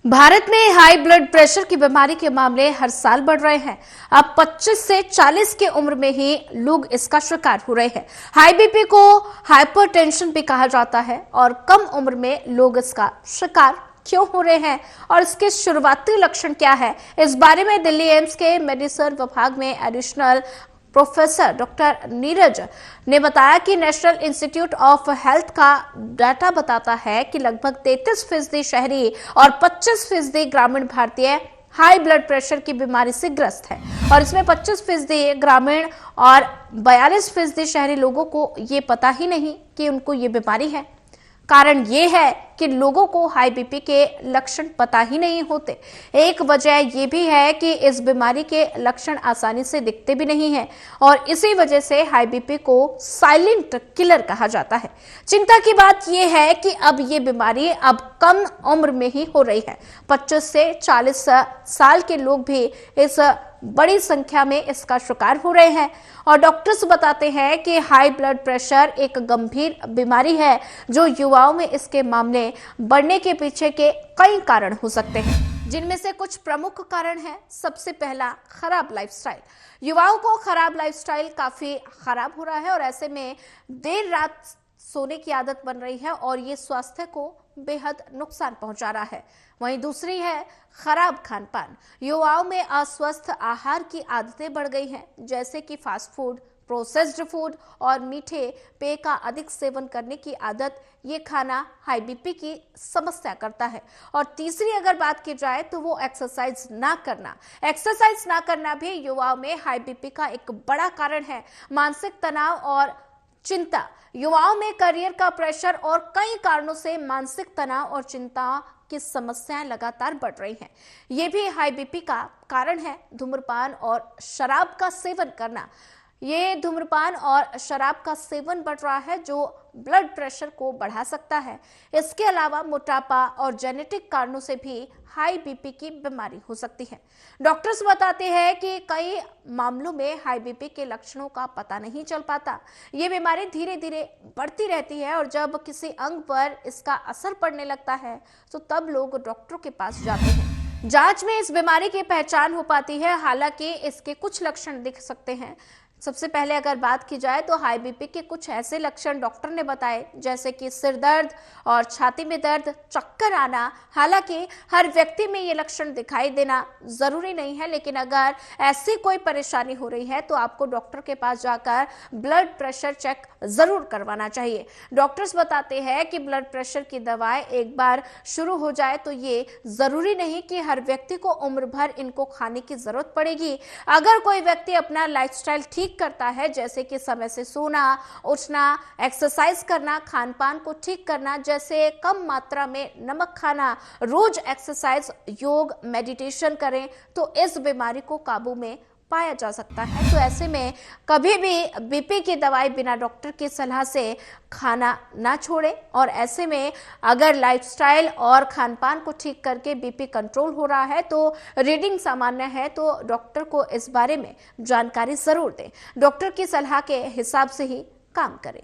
भारत में high blood pressure की बीमारी के मामले हर साल बढ़ रहे हैं। अब 25 से 40 की उम्र में ही लोग इसका शिकार हो रहे हैं। हाई बीपी को हाइपरटेंशन भी कहा जाता है और कम उम्र में लोग इसका शिकार क्यों हो रहे हैं और इसके शुरुआती लक्षण क्या है, इस बारे में दिल्ली एम्स के मेडिसिन विभाग में एडिशनल प्रोफेसर डॉक्टर नीरज ने बताया कि नेशनल इंस्टीट्यूट ऑफ हेल्थ का डाटा बताता है कि लगभग 33% शहरी और 25% ग्रामीण भारतीय हाई ब्लड प्रेशर की बीमारी से ग्रस्त है और इसमें 25% ग्रामीण और 42% शहरी लोगों को ये पता ही नहीं कि उनको ये बीमारी है। कारण ये है कि लोगों को हाई बीपी के लक्षण पता ही नहीं होते। एक वजह ये भी है कि इस बीमारी के लक्षण आसानी से दिखते भी नहीं हैं और इसी वजह से हाई बीपी को साइलेंट किलर कहा जाता है। चिंता की बात यह है कि अब ये बीमारी अब कम उम्र में ही हो रही है। 25 से 40 साल के लोग भी इस बड़ी संख्या में इसका शिकार हो रहे हैं और डॉक्टर्स बताते हैं कि हाई ब्लड प्रेशर एक गंभीर बीमारी है जो युवाओं में इसके मामले बढ़ने के पीछे के कई कारण हो सकते हैं, जिनमें से कुछ प्रमुख कारण है। सबसे पहला, खराब लाइफस्टाइल। युवाओं को खराब लाइफस्टाइल काफी खराब हो रहा है और ऐसे में देर रात सोने की आदत बन रही है और ये स्वास्थ्य को बेहद नुकसान पहुंचा रहा है। वहीं दूसरी है खराब खान पान। युवाओं में अस्वस्थ आहार की आदतें बढ़ गई हैं, जैसे कि फास्ट फूड, प्रोसेस्ड फूड और मीठे पेय का अधिक सेवन करने की आदत। ये खाना हाई बीपी की समस्या करता है। और तीसरी अगर बात की जाए तो वो एक्सरसाइज ना करना। एक्सरसाइज ना करना भी युवाओं में हाई बीपी का एक बड़ा कारण है। मानसिक तनाव और चिंता। युवाओं में करियर का प्रेशर और कई कारणों से मानसिक तनाव और चिंता की समस्याएं लगातार बढ़ रही हैं। ये भी हाई बीपी का कारण है। धूम्रपान और शराब का सेवन करना। ये धूम्रपान और शराब का सेवन बढ़ रहा है जो ब्लड प्रेशर को बढ़ा सकता है। इसके अलावा मोटापा और जेनेटिक कारणों से भी हाई बीपी की बीमारी हो सकती है। डॉक्टर्स बताते हैं कि कई मामलों में हाई बीपी के लक्षणों का पता नहीं चल पाता। ये बीमारी धीरे धीरे बढ़ती रहती है और जब किसी अंग पर इसका असर पड़ने लगता है तो तब लोग डॉक्टरों के पास जाते हैं। जांच में इस बीमारी की पहचान हो पाती है। हालांकि इसके कुछ लक्षण दिख सकते हैं। सबसे पहले अगर बात की जाए तो हाई बीपी के कुछ ऐसे लक्षण डॉक्टर ने बताए, जैसे कि सिर दर्द और छाती में दर्द, चक्कर आना। हालांकि हर व्यक्ति में ये लक्षण दिखाई देना जरूरी नहीं है, लेकिन अगर ऐसी कोई परेशानी हो रही है तो आपको डॉक्टर के पास जाकर ब्लड प्रेशर चेक जरूर करवाना चाहिए। डॉक्टर्स बताते हैं कि ब्लड प्रेशर की दवाएं एक बार शुरू हो जाए तो ये जरूरी नहीं कि हर व्यक्ति को उम्र भर इनको खाने की जरूरत पड़ेगी। अगर कोई व्यक्ति अपना लाइफस्टाइल ठीक करता है, जैसे कि समय से सोना, उठना, एक्सरसाइज करना, खान पान को ठीक करना, जैसे कम मात्रा में नमक खाना, रोज एक्सरसाइज, योग, मेडिटेशन करें तो इस बीमारी को काबू में पाया जा सकता है। तो ऐसे में कभी भी बीपी की दवाई बिना डॉक्टर की सलाह से खाना ना छोड़ें और ऐसे में अगर लाइफस्टाइल और खानपान को ठीक करके बीपी कंट्रोल हो रहा है तो रीडिंग सामान्य है तो डॉक्टर को इस बारे में जानकारी जरूर दें। डॉक्टर की सलाह के हिसाब से ही काम करें।